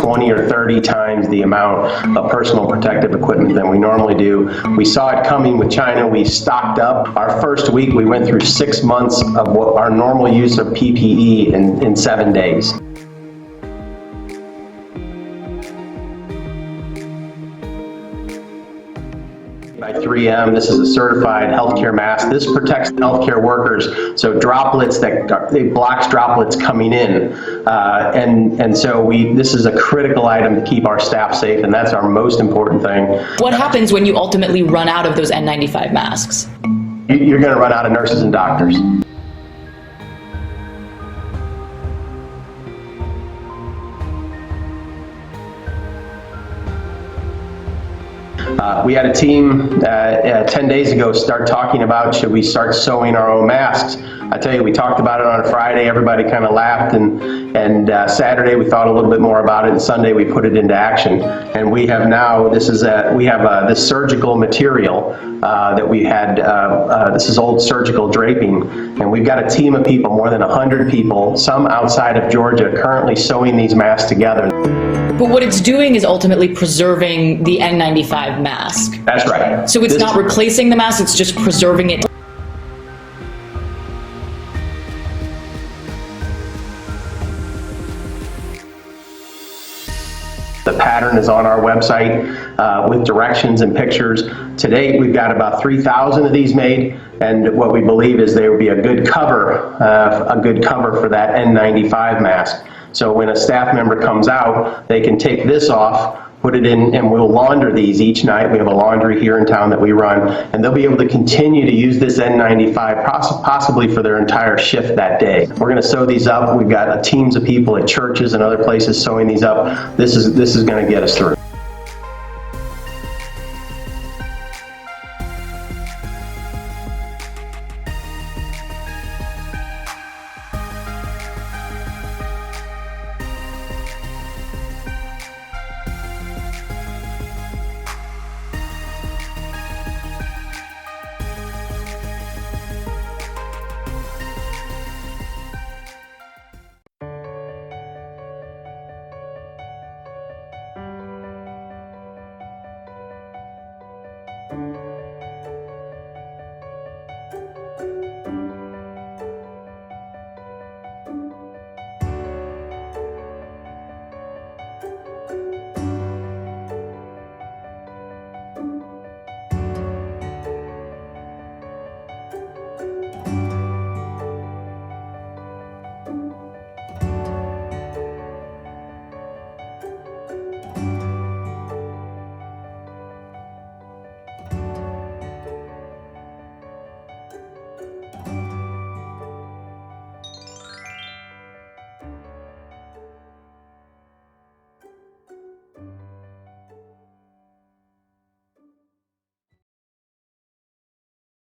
20 or 30 times the amount of personal protective equipment than we normally do. We saw it coming with China. We stocked up. Our first week, we went through 6 months of what our normal use of PPE in 7 days. By 3M, this is a certified healthcare mask. This protects healthcare workers, so droplets it blocks droplets coming in, and so this is a critical item to keep our staff safe, and that's our most important thing. What happens when you ultimately run out of those N95 masks? You're going to run out of nurses and doctors. We had a team 10 days ago start talking about, should we start sewing our own masks? I tell you, we talked about it on a Friday, everybody kind of laughed, and Saturday we thought a little bit more about it, and Sunday we put it into action. And we have now, this surgical material that we had, this is old surgical draping, and we've got a team of people, more than 100 people, some outside of Georgia, currently sewing these masks together. But what it's doing is ultimately preserving the N95 mask. That's right. So it's not replacing the mask, it's just preserving it. The pattern is on our website with directions and pictures. To date, we've got about 3,000 of these made, and what we believe is they would be a good cover for that N95 mask. So when a staff member comes out, they can take this off, put it in, and we'll launder these each night. We have a laundry here in town that we run, and they'll be able to continue to use this N95 possibly for their entire shift that day. We're going to sew these up. We've got teams of people at churches and other places sewing these up. This is going to get us through.